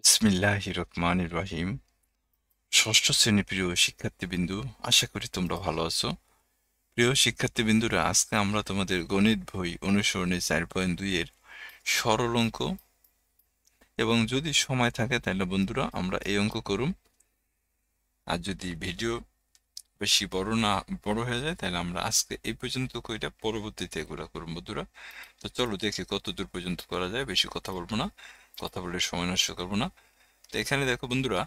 বিসমিল্লাহির রহমানির রহিম। ষষ্ঠ শ্রেণী প্রিয় শিক্ষার্থীবৃন্দু, আশা করি তোমরা ভালো আছো। প্রিয় শিক্ষার্থীবৃন্দুরা, আজকে আমরা তোমাদের গণিত বই অনুসরণে 4.2 এর সরল অঙ্ক এবং যদি সময় থাকে তাহলে বন্ধুরা আমরা এই অঙ্ক করুম। আর যদি ভিডিও বেশি বড় হয়ে যায় তাহলে আমরা আজকে এই পর্যন্ত কইটা পরবর্তীতে এগুলা করুম বন্ধুরা। তো চলো দেখি কত দূর পর্যন্ত করা যায়। বেশি কথা বলবো না, কথা বলে সময় নষ্ট করবো না। তো এখানে দেখো বন্ধুরা,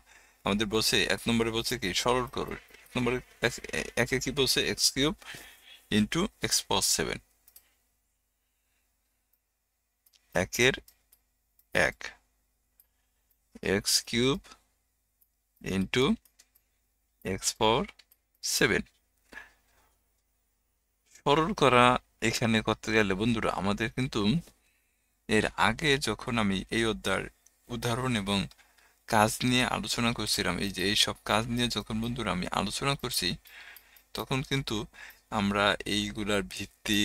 আমাদের বলছে 1 নম্বরে বলছে কি সরল করো। 1 নম্বরে একে কি বলছে, এক্স কিউব ইন্টু এক্স পাওয়ার 7। একের এক, এক্স কিউব ইন্টু এক্স পাওয়ার 7 সরল করা। এখানে করতে গেলে বন্ধুরা আমাদের কিন্তু এর আগে যখন আমি এই অধ্যায়ের উদাহরণ এবং কাজ নিয়ে আলোচনা করছিলাম, এই যে এইসব কাজ নিয়ে যখন বন্ধুরা আমি আলোচনা করছি, তখন কিন্তু আমরা এইগুলার ভিত্তি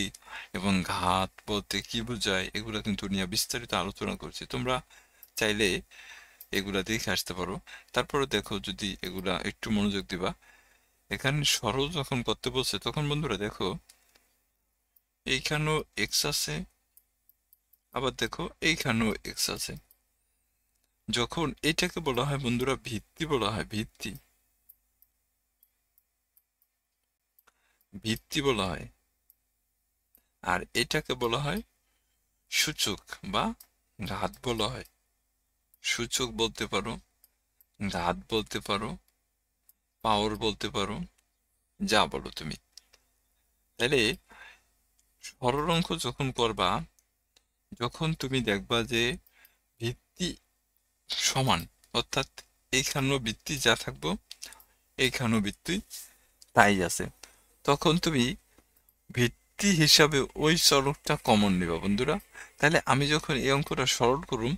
এবং ঘাত বলতে কি বোঝায় এগুলা কিন্তু নিয়ে বিস্তারিত আলোচনা করছি। তোমরা চাইলে এগুলা দেখে আসতে পারো। তারপরে দেখো, যদি এগুলা একটু মনোযোগ দিবা, এখানে সরল যখন করতে বলছে তখন বন্ধুরা দেখো এইখানেও এক্স আছে, আবার দেখো এইখানেও এক্স আছে। যখন এটাকে বলা হয় বন্ধুরা ভিত্তি বলা হয়, ভিত্তি ভিত্তি বলা হয়। আর এটাকে বলা হয় সূচক বা ঘাত বলা হয়। সূচক বলতে পারো, ঘাত বলতে পারো, পাওয়ার বলতে পারো, যা বলো তুমি। তাহলে সরল অঙ্ক যখন করবা, যখন তুমি দেখবা যে ভিত্তি সমান, অর্থাৎ এইখানেও ভিত্তি যা থাকবো এইখানেও ভিত্তি তাই আছে, তখন তুমি ভিত্তি হিসাবে ওই চলকটা কমন নিবা বন্ধুরা। তাহলে আমি যখন এই অঙ্কটা সরল করুম,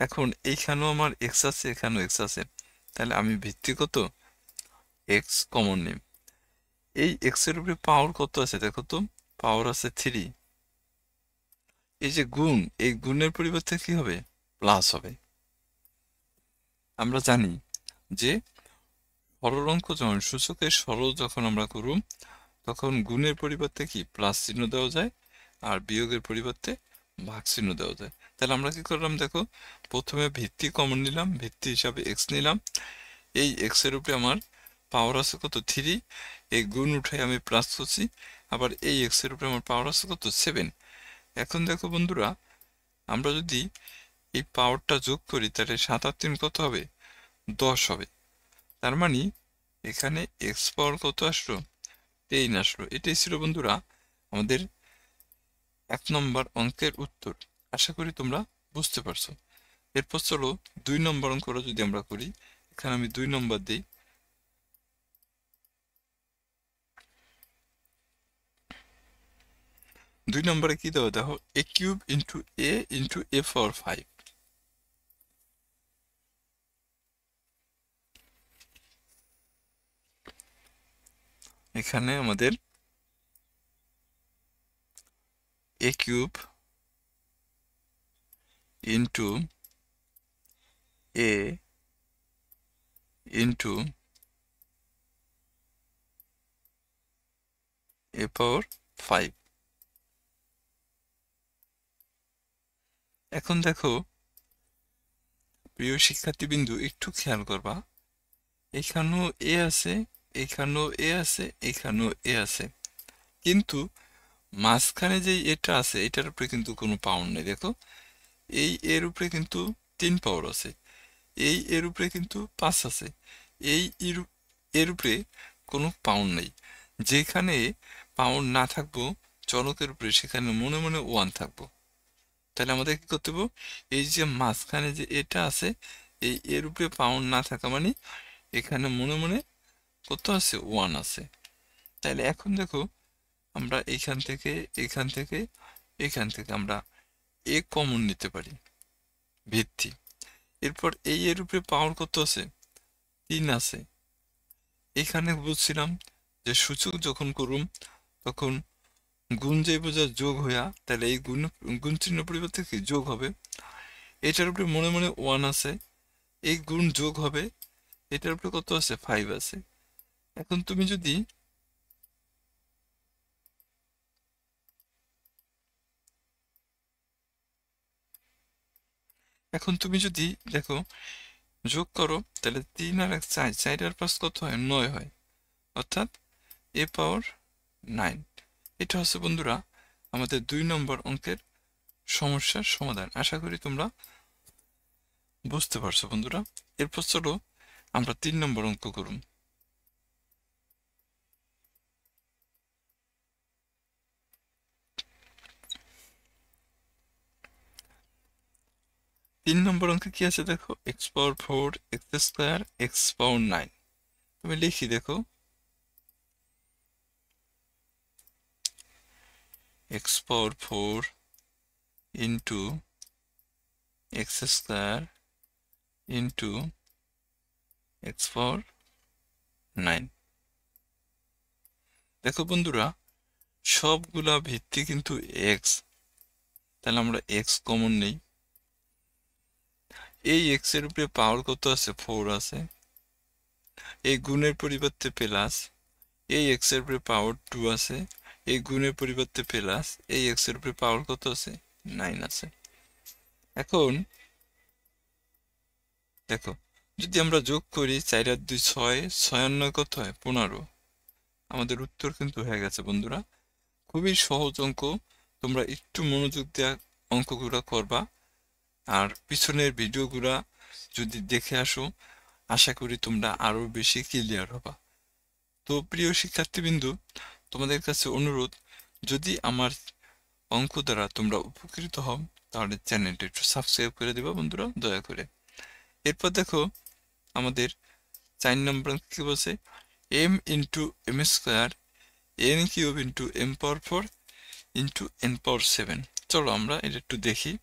এখন এইখানেও আমার এক্স আছে, এখানেও এক্স আছে, তাহলে আমি ভিত্তি কত এক্স কমন নিম। এই এক্স এর উপরে পাওয়ার কত আছে দেখো তো, পাওয়ার আছে 3। এই যে গুণ, এই গুণের পরিবর্তে কি হবে, প্লাস হবে। আমরা জানি যে সরল অঙ্ক যখন সূচকের সরল যখন আমরা করুম, তখন গুণের পরিবর্তে কি প্লাস চিহ্ন দেওয়া যায়, আর বিয়োগের পরিবর্তে ভাগ চিহ্ন দেওয়া যায়। তাহলে আমরা কি করলাম দেখো, প্রথমে ভিত্তি কমন নিলাম, ভিত্তি হিসাবে এক্স নিলাম। এই এক্স এর উপরে আমার পাওয়ার আছে কত 3, এই গুণ উঠে আমি প্লাস করছি। আবার এই এক্স এর উপরে আমার পাওয়ার আছে কত 7। এখন দেখো বন্ধুরা, আমরা যদি এই পাওয়ারটা যোগ করি তাহলে 7 আর 3 কত হবে, 10 হবে। তার মানে এখানে এক্স পাওয়ার কত আসলো, 10 আসলো। এটাই ছিল বন্ধুরা আমাদের 1 নম্বর অঙ্কের উত্তর। আশা করি তোমরা বুঝতে পারছো। এরপর চলো 2 নম্বর অঙ্কটা যদি আমরা করি। এখানে আমি 2 নম্বর দিই। 2 নম্বরে কি দেওয়া দেখো, এ কিউব ইন্টু এ পাওয়ার 5। এখানে আমাদের এ কিউব ইন্টু এ ইন্টু এ পাওয়ার 5। এখন দেখো প্রিয় শিক্ষার্থীবৃন্দু, একটু খেয়াল করবা, এখানেও এ আছে, এখানেও এ আছে, এখানেও এ আছে, কিন্তু মাঝখানে যে এটা আছে এটার উপরে কিন্তু কোনো পাওয়ার নেই। দেখো এই এর উপরে কিন্তু 3 পাওয়ার আছে, এই এর উপরে কিন্তু 5 আছে, এই এর উপরে কোনো পাওয়ার নেই। যেখানে পাওয়ার না থাকবো চলকের উপরে, সেখানে মনে মনে 1 থাকবো। তাহলে আমাদের কি করতে হবে, এই যে মাঝখানে যে এটা আছে, এই এর উপরে পাওয়ার না থাকা মানে এখানে মনে মনে কত আছে, 1 আছে। তাহলে এখন দেখো, আমরা এইখান থেকে এখান থেকে এখান থেকে আমরা এ কমন নিতে পারি, ভিত্তি। এরপর এই এর উপরে পাওয়ার কত আছে, 3 আছে। এখানে বুঝছিলাম যে সূচক যখন করুম তখন গুণ যে বোঝায় যোগ হইয়া, তাহলে এই গুণ চিহ্ন পরিবর্তে কি যোগ হবে। এটার উপরে মনে মনে 1 আছে, এই গুণ যোগ হবে, এটার উপরে কত আছে 5 আছে। এখন তুমি যদি দেখো যোগ করো, তাহলে 3 আর 1 4, 4 আর 5 কত হয় 9 হয়, অর্থাৎ a পাওয়ার 9। এটা হচ্ছে বন্ধুরা আমাদের 2 নম্বর অঙ্কের সমস্যার সমাধান। আশা করি তোমরা বুঝতে পারছো বন্ধুরা। এরপর চলো আমরা 3 নম্বর অঙ্ক করুন। 3 নম্বর অঙ্কে কি আছে দেখো, x পাওয়ার 4 x স্কয়ার x পাওয়ার 9। তুমি লিখি দেখো, x পাওয়ার 4 into x square into x পাওয়ার 9। দেখো বন্ধুরা সবগুলা ভিত্তি কিন্তু x, তাহলে আমরা x কমন নেই। এই x এর উপরে পাওয়ার কত আছে 4 আছে, এই গুণের পরিবর্তে প্লাস, এই x এর উপরে পাওয়ার 2 আছে, এই গুণের পরিবর্তে প্লাস, এই x এর উপরে পাওয়ার কত আছে 9 আছে। এখন দেখো যদি আমরা যোগ করি 4 আর 2 6, 6 আর 9 কত হয় 15। আমাদের উত্তর কিন্তু হয়ে গেছে বন্ধুরা। খুবই সহজ অঙ্ক, তোমরা একটু মনোযোগ দিয়ে অঙ্কগুলা করবা, আর পিছনের ভিডিওগুলা যদি দেখে আসো আশা করি তোমরা আরো বেশি ক্লিয়ার হবা। তো প্রিয় শিক্ষার্থীবৃন্দু, তোমাদের কাছে অনুরোধ, যদি আমার অঙ্ক দ্বারা তোমরা উপকৃত হও তাহলে চ্যানেলটা একটু সাবস্ক্রাইব করে দিবা বন্ধুরা দয়া করে। এরপর দেখো আমাদের 4 নম্বর অঙ্ক কি বলছে, m into M square n cube into m power 4 into n power 7। চলো আমরা এটা একটু দেখি।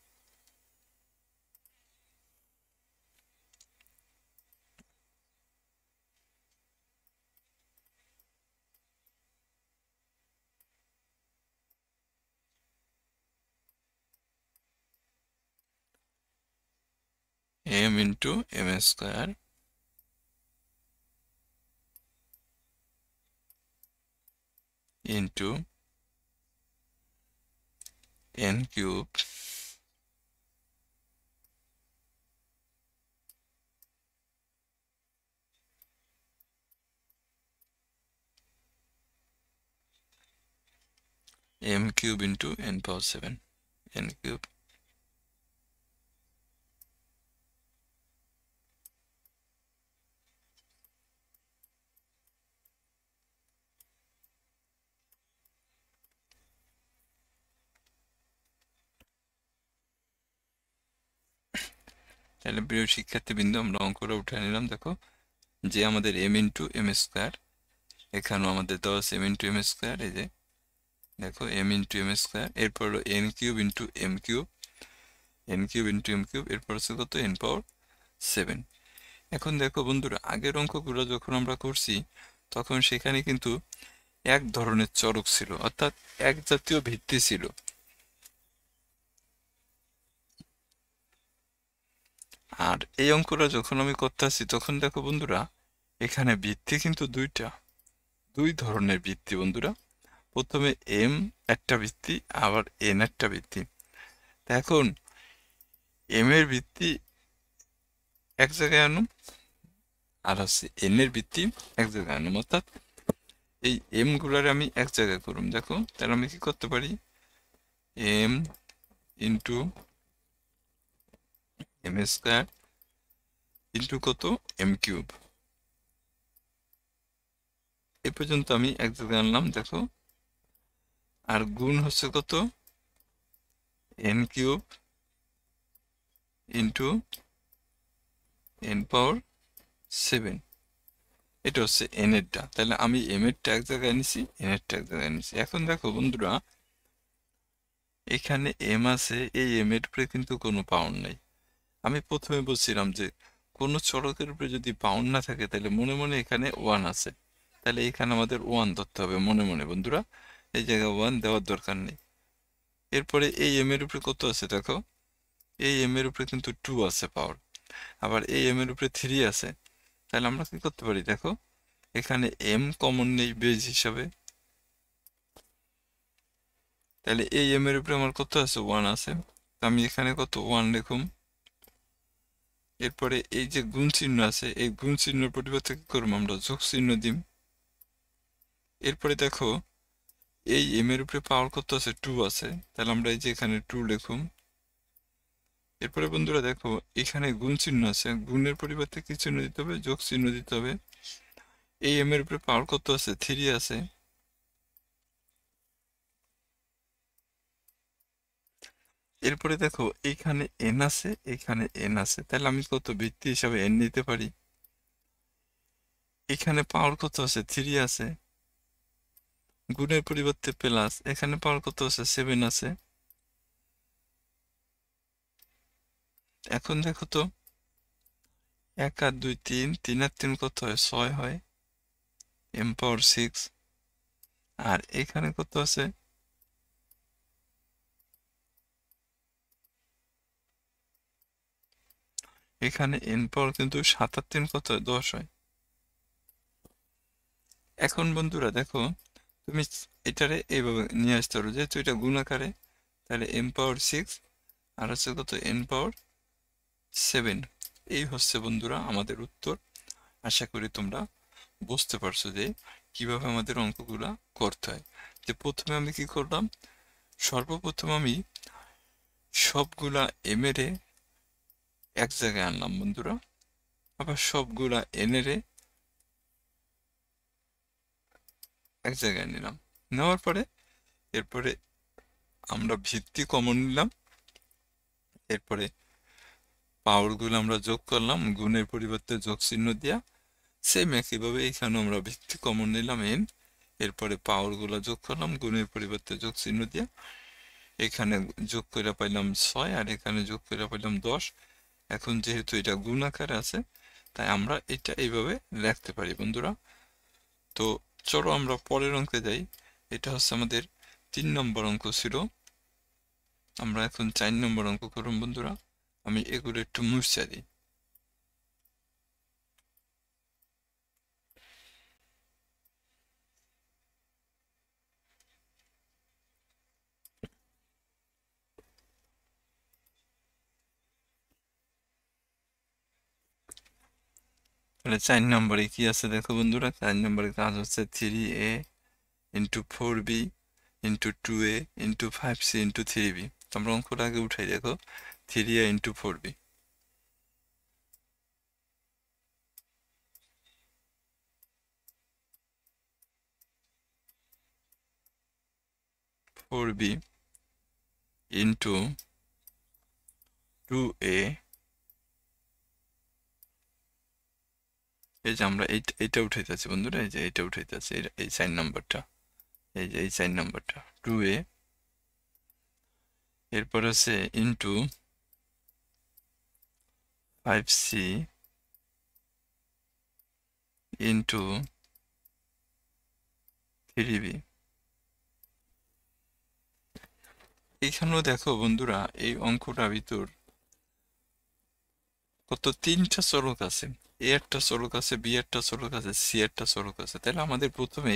m into M square into n cube m cube into n power 7 n cube. তাহলে প্রিয় শিক্ষার্থীবৃন্দ আমরা অঙ্কটা উঠে নিলাম। দেখো যে আমাদের m ইন্টু এম স্কোয়ার, এখানেও আমাদের দেওয়া আছে m ইন্টু এম স্কোয়ার, এই যে দেখো m ইন্টু এম স্কোয়ার, এরপর হলো n cube into m cube, n cube into m cube, এরপর হচ্ছে কত n পাওয়ার 7। এখন দেখো বন্ধুরা আগের অঙ্কগুলো যখন আমরা করছি তখন সেখানে কিন্তু এক ধরনের চরক ছিল, অর্থাৎ এক জাতীয় ভিত্তি ছিল। আর এই অঙ্কটা যখন আমি করতেছি তখন দেখো বন্ধুরা এখানে ভিত্তি কিন্তু দুই ধরনের ভিত্তি বন্ধুরা। প্রথমে m একটা ভিত্তি, আবার n একটা ভিত্তি। এখন m এর ভিত্তি এক জায়গায় আনুম, আর হচ্ছে n এর ভিত্তি এক জায়গায় আনুম, অর্থাৎ এই m গুলার আমি এক জায়গায় করুম। দেখো তাহলে আমি কি করতে পারি, m into M square into কত m কিউব, এ পর্যন্ত আমি এক জায়গায় আনলাম। দেখো আর গুণ হচ্ছে কত n cube into n power 7, এটা হচ্ছে n এরটা। তাহলে আমি m এরটা এক জায়গায় নিছি, n এরটা এক জায়গায় নিছি। এখন দেখো বন্ধুরা এখানে m আছে, এই m এর উপরে কিন্তু কোনো পাওয়ার নাই। আমি প্রথমে বলছিলাম যে কোনো চলকের উপরে যদি পাওয়ার না থাকে তাহলে মনে মনে এখানে 1 আছে, তাহলে এখানে আমাদের 1 ধরতে হবে মনে মনে বন্ধুরা, এই জায়গায় 1 দেওয়ার দরকার নেই। এরপরে এই m এর উপরে কত আছে দেখো, এই m এর উপরে কিন্তু 2 আছে পাওয়ার, আবার এই এম এর উপরে 3 আছে, তাহলে আমরা কি করতে পারি দেখো, এখানে এম কমন নেই বেজ হিসাবে, তাহলে এই এম এর উপরে আমার কত আছে 1 আছে, তো আমি এখানে কত 1 লিখুম। এরপরে এই যে গুণ চিহ্ন আছে, এই গুণ চিহ্নের পরিবর্তে কি করবো আমরা যোগ চিহ্ন দিম। এরপরে দেখো এই এম এর উপরে পাওয়ার কত আছে 2 আছে, তাহলে আমরা এই যে এখানে 2 লিখুম। এরপরে বন্ধুরা দেখো এখানে গুণ চিহ্ন আছে, গুণের পরিবর্তে কি চিহ্ন দিতে হবে, যোগ চিহ্ন দিতে হবে। এই এম এর উপরে পাওয়ার কত আছে 3 আছে, এরপরে দেখো এইখানে এন আছে, এখানে এন আছে, তাহলে আমি কত ভিত্তি হিসাবে এন নিতে পারি। এখানে পাওয়ার কত আছে 3 আছে, গুণের পরিবর্তে প্লাস, এখানে পাওয়ার কত আছে 7 আছে। এখন দেখো তো 1 আর 2 3, 3 আর 3 কত হয় 6 হয়, এম পাওয়ার 6। আর এখানে কত আছে, এখানে এন পাওয়ার কিন্তু 7 আর 3 কত হয় 10 হয়। এখন বন্ধুরা দেখো তুমি এটারে এইভাবে নিয়ে আসতে পারো, যেহেতু এটা গুণ আকারে, তাহলে এম পাওয়ার 6 আর হচ্ছে কত এন পাওয়ার 7। এই হচ্ছে বন্ধুরা আমাদের উত্তর। আশা করি তোমরা বুঝতে পারছো যে কিভাবে আমাদের অঙ্কগুলা করতে হয়। যে প্রথমে আমি কি করলাম, সর্বপ্রথম আমি সবগুলা এম এর এক জায়গায় আনলাম বন্ধুরা, আবার সবগুলা এন এর এক জায়গায় নিলাম। নেওয়ার পরে এরপরে আমরা ভিত্তি কমন নিলাম, এরপরে পাওয়ারগুলো আমরা যোগ করলাম গুণের পরিবর্তে যোগ চিহ্ন দিয়া। সেম একইভাবে এখানে আমরা ভিত্তি কমন নিলাম এন, এরপরে পাওয়ারগুলো যোগ করলাম গুণের পরিবর্তে যোগ চিহ্ন দিয়া। এখানে যোগ করে পাইলাম 6 আর এখানে যোগ করে পাইলাম 10। এখন যেহেতু এটা গুণ আকারে আছে, তাই আমরা এটা এইভাবে লিখতে পারি বন্ধুরা। তো চলো আমরা পরের অঙ্কে যাই। এটা হচ্ছে আমাদের 3 নম্বর অঙ্ক ছিল, আমরা এখন 4 নম্বর অঙ্ক করুন বন্ধুরা। আমি এগুলো একটু মুছে দিই। তাহলে 4 নম্বরে কি আছে দেখো বন্ধুরা, 4 নম্বরের কাজ হচ্ছে 3a into 4b into 2a into 5c into 3b। তোমরা অঙ্কটা আগে উঠাই দেখো, 3a into 4b, 4b into 2a। এই যে আমরা এইটা উঠাইতেছি বন্ধুরা, এই যে এইটা উঠাইতেছি, এই 4 নম্বরটা, এই যে এই 4 নম্বরটা 2a, এরপর আছে ইন্টু 5c ইন্টু 3b। এখানেও দেখো বন্ধুরা এই অঙ্কটার ভিতর কত 3টা চলক আছে, এ একটা চলক আছে, বি একটা চলক আছে, সি একটা চলক আছে। তাহলে আমাদের প্রথমে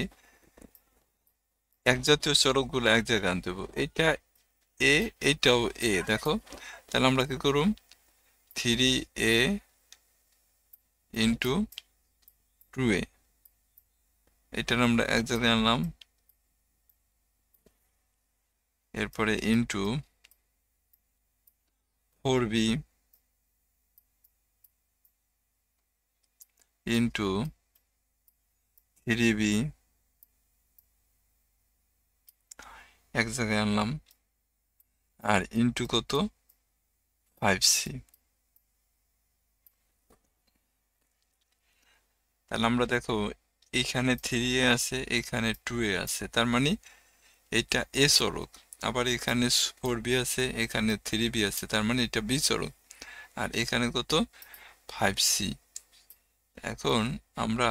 এক জাতীয় চলকগুলো এক জায়গায় আনতে হবে। এটা এ, এইটাও এ, দেখো তাহলে আমরা কি করুম, 3a ইন্টু 2a, এটার আমরা এক জায়গায় আনলাম, এরপরে ইন্টু 4b ইন্টু 3b এক জায়গায় আনলাম, আর ইন্টু কত 5c। তাহলে আমরা দেখো এখানে 3a আছে, এখানে 2a আছে, তার মানে এটা এ চলক। আবার এখানে 4b আছে, এখানে 3b আছে, তার মানে এটা বি চলক। আর এখানে কত 5c। এখন আমরা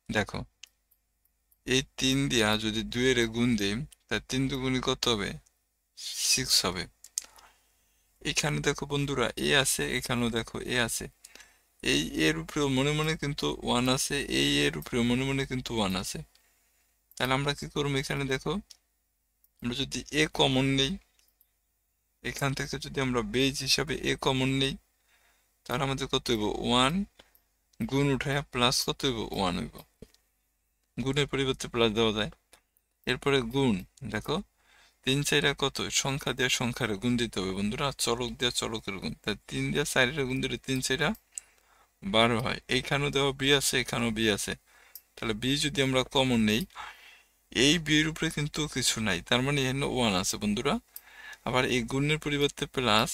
দেখো এই 3 দিয়া যদি 2 এর গুণ দিই, তার 3 দুগুণে কত হবে 6 হবে। এখানে দেখো বন্ধুরা এ আছে, এখানেও দেখো এ আছে। এই এর উপরেও মনে মনে কিন্তু 1 আছে, এই এর উপরেও মনে মনে কিন্তু 1 আছে। তাহলে আমরা কি করবো? এখানে দেখো আমরা যদি এ কমন নেই, এখান থেকে যদি আমরা বেজ হিসাবে এ কমন নেই, তাহলে আমাদের কত হইব? 1 গুণ উঠায় প্লাস কত হইব? 1 হইব। গুণের পরিবর্তে প্লাস দেওয়া যায়। এরপরে গুণ, দেখো 3 4 কত? সংখ্যা দিয়ে সংখ্যার গুণ দিতে হবে বন্ধুরা, চলক দিয়ে চলকের গুণ। তাই 3 দিয়ে 4 গুণ দিলে 3 4 12 হয়। এইখানেও দেওয়া বি আছে, এখানেও বি আছে। তাহলে বি যদি আমরা কমন নেই, এই বিয়ের উপরে কিন্তু কিছু নাই, তার মানে এখানে 1 আছে বন্ধুরা। আবার এই গুণের পরিবর্তে প্লাস,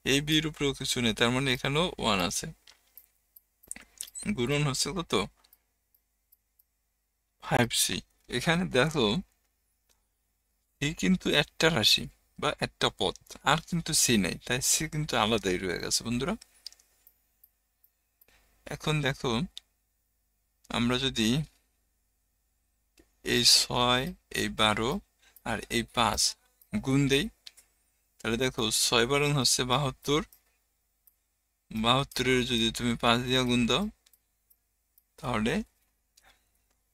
এই বিয়ের উপরেও কিছু নেই, তার মানে এখানেও 1 আছে। গুণন হচ্ছে কত? 5c। এখানে দেখো এই কিন্তু একটা রাশি বা একটা পদ, আর কিন্তু সি নাই, তাই সি কিন্তু আলাদাই রয়ে গেছে বন্ধুরা। এখন দেখো আমরা যদি এই 6, এই 12 আর এই 5 গুণ দেই, তাহলে দেখো 6 12 হচ্ছে 72। 72-এর যদি তুমি 5 দিয়ে গুণ দাও, তাহলে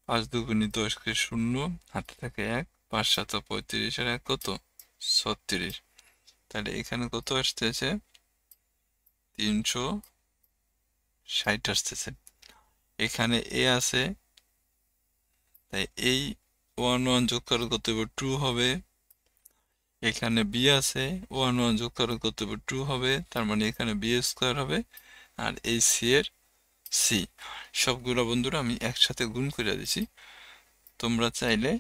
5 দুগুণে 10 কে 0, হাতে থাকে 1, 5 7 35 আর 1 কত? 36। তাহলে এখানে কত আসতেছে? 360 আসতেছে। এখানে এ আছে, তাই এই 1 1 যোগ করে কত হবে? 2 হবে। এখানে বি আছে, 1 1 যোগ করে কত হবে? 2 হবে, তার মানে এখানে বি স্কোয়ার হবে। আর এই সি এর সি, সবগুলো বন্ধুরা আমি একসাথে গুণ করে দিছি। তোমরা চাইলে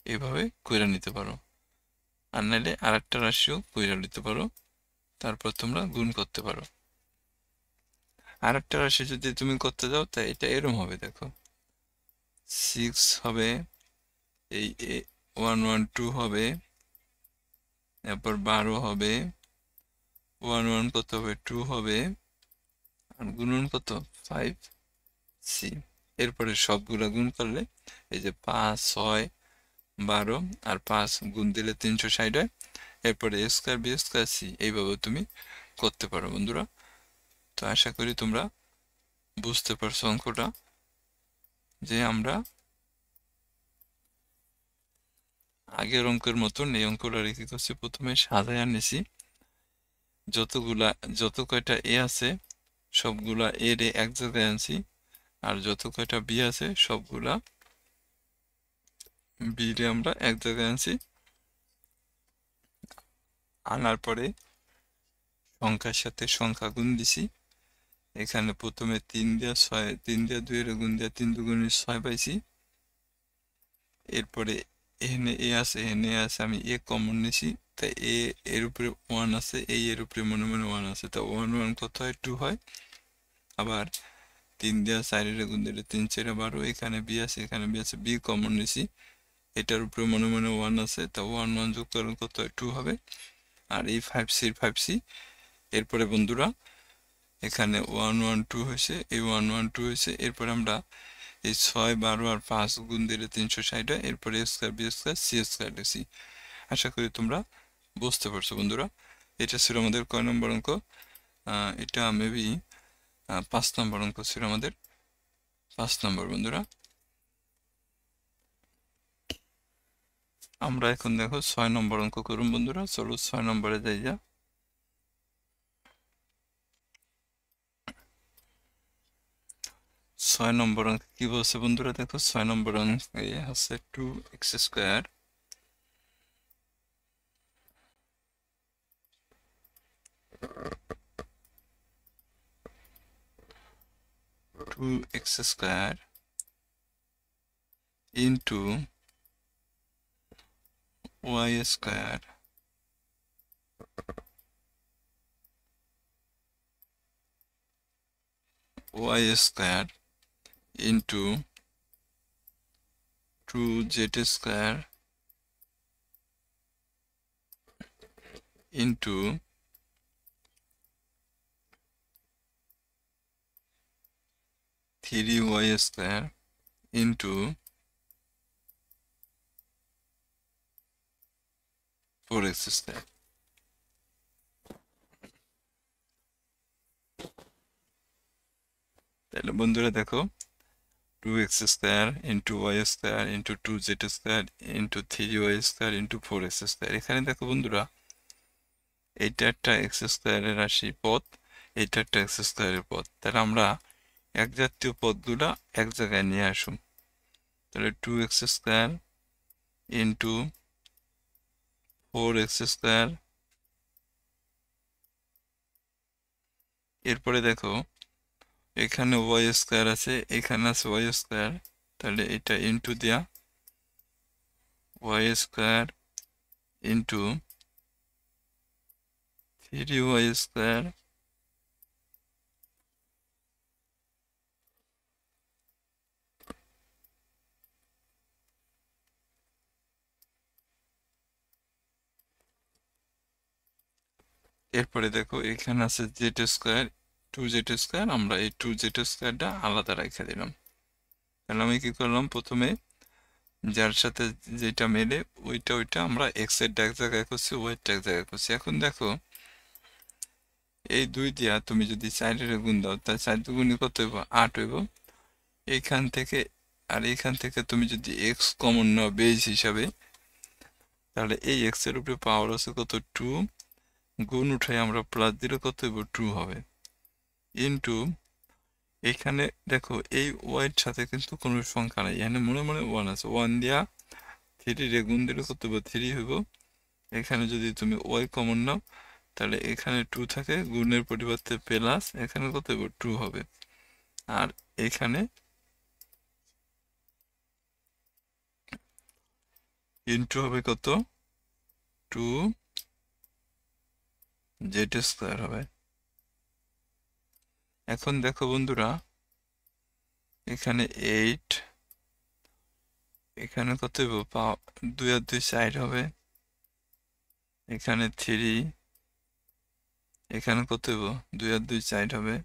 এভাবে কইরা নিতে পারো, আর নাইলে আরেকটা রাশিও কইরা নিতে পারো, তারপর তোমরা গুণ করতে পারো। আরেকটা রাশি যদি তুমি করতে যাও, তাই এটা এরম হবে, দেখো 6 হবে, এই 1 1 2 হবে, এরপর 12 হবে, 1 1 কত হবে? 2 হবে, আর গুণন কত? 5c। এরপরে সবগুলা গুণ করলে এই যে 5 6 12 আর 5 গুণ দিলে 360 হয়। এরপরে A square B square C, এইভাবে তুমি করতে পারো বন্ধুরা। তো আশা করি তোমরা বুঝতে পারছো অঙ্কটা, যে আমরা আগের অঙ্কের মতন এই অঙ্কটা রেখে করছি, প্রথমে সাজায় আনিছি। যতগুলা যত কয়টা এ আছে সবগুলা এ রে এক জায়গায় আনছি, আর যত কয়টা বি আছে সবগুলা বি রে আমরা এক জায়গায় আনছি। আনার পরে সংখ্যার সাথে সংখ্যা গুণ দিছি। এখানে প্রথমে 3 দিয়ে 6, 3 দিয়ে 2 এর গুণ দিয়ে 3 দুগুণে 6 পাইছি। এরপরে এখানে এ আছে, এখানে এ আছে, আমি এ কমন নিছি, তাই এ এর উপরে 1 আছে, এই এর উপরে মনে মনে 1 আছে, তা 1 1 কত হয়? 2 হয়। আবার 3 দিয়ে 4 এর গুণ দিলে 3 4 12, এখানে বি আছে, এখানে বি আছে, বি কমন নিছি, এটার উপরে মনে মনে 1 আছে, তা 1 1 যোগ করলে কত হয়? 2 হবে। আর এই 5c 5c। এরপরে বন্ধুরা এখানে 1 1 2 হয়েছে, এই 1 1 2 হয়েছে। এরপরে আমরা এই 6 12 আর 5 গুণ দিলে 360 হয়। এরপরে A square B square C square লিখছি। আশা করি তোমরা বুঝতে পারছো বন্ধুরা। এটা ছিল আমাদের কয় নম্বর অঙ্ক? এটা মেবি 5 নম্বর অঙ্ক ছিল আমাদের, 5 নম্বর বন্ধুরা। আমরা এখন দেখো 6 নম্বর অঙ্ক করুন বন্ধুরা। চলো 6 নম্বরে যাই। 6 নম্বর অঙ্ক কি বলছে বন্ধুরা? দেখো 6 নম্বর অঙ্কে হচ্ছে 2x square 2x square into y square into 2z square into 3y square into 4x square. তাহলে বন্ধুরা দেখো 2x square into Y square into 2z square into 3y square into 4x square. এখানে দেখো বন্ধুরা এইটা একটা এক্স স্কোয়ারের রাশি পদ, এইটা একটা এক্স স্কোয়ারের পদ। তাহলে আমরা এক জাতীয় পদগুলা এক জায়গায় নিয়ে আসুন। তাহলে 2x square into 4x square, এরপরে দেখো এখানে ওয়াই স্কোয়ার আছে, এখানে আছে ওয়াই স্কোয়ার, তাহলে এটা ইন্টু দেয়া Y square into 3y square, এরপরে দেখো এখানে আছে জেড স্কোয়ার 2z স্কোয়ার, আমরা এই 2z স্কোয়ারটা আলাদা রেখে দিলাম। তাহলে আমি কি করলাম, প্রথমে যার সাথে যেটা মেলে ওইটা আমরা এক্স এর এক জায়গায় করছি, ওয়াই এর এক জায়গায় করছি। এখন দেখো এই 2 দিয়া তুমি যদি 4 এর গুণ দাও, তাই 4 দুগুণে কত হইব, 8 হইব। এইখান থেকে আর এইখান থেকে তুমি যদি এক্স কমন নাও বেস হিসাবে, তাহলে এই এক্স এর উপরে পাওয়ার আছে কত, 2, গুণ উঠাই আমরা প্লাস দিলে কত হইব, 2 হবে, ইন্টু এখানে দেখো এই ওয়াই এর সাথে কিন্তু কোনো সংখ্যা নাই, এখানে মনে মনে 1 আছে, 1 দিয়া 3 রে গুণ দিলে কত হইব, 3 হইব। এখানে যদি তুমি ওয়াই কমন নাও, তাহলে এখানে 2 থাকে, গুণের পরিবর্তে প্লাস, এখানে কত হইব, 2 হবে। আর এখানে ইন্টু হবে কত, 2 জেড স্কোয়ার হবে। এখন দেখো বন্ধুরা এখানে 8, এখানে কত হইব, 2 আর 2 4 হবে, এখানে 3, এখানে কত হইব, 2 আর 2 4 হবে,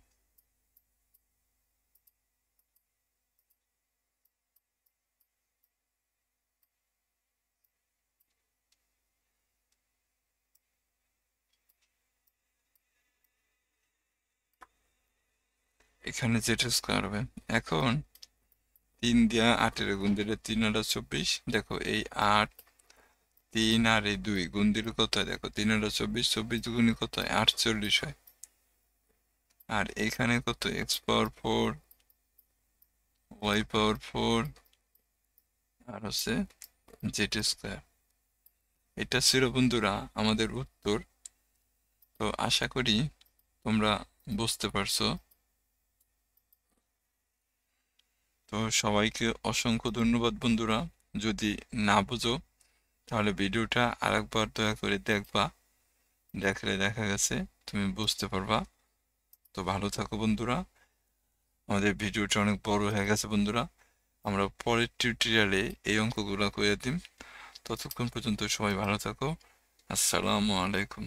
এখানে জেড স্কোয়ার হবে। এখন 3 দিয়া 8 এর গুণ দিলে 3 আর 24, দেখো এই 8, 3 আর এই 2 গুণ দিলে কত হয়, দেখো 3 আর 24, 24 গুণে কত হয়, 48 হয়। আর এখানে কত, এক্স পাওয়ার 4, ওয়াই পাওয়ার 4, আর হচ্ছে জেড স্কোয়ার। এটা ছিল বন্ধুরা আমাদের উত্তর। তো আশা করি তোমরা বুঝতে পারছো। তো সবাইকে অসংখ্য ধন্যবাদ বন্ধুরা। যদি না বুঝো তাহলে ভিডিওটা আরেকবার দয়া করে দেখবা, দেখলে দেখা গেছে তুমি বুঝতে পারবা। তো ভালো থাকো বন্ধুরা। আমাদের ভিডিওটা অনেক বড় হয়ে গেছে বন্ধুরা, আমরা পরের টিউটোরিয়ালে এই অঙ্কগুলো করে দিই। ততক্ষণ পর্যন্ত সবাই ভালো থাকো। আসসালামু আলাইকুম।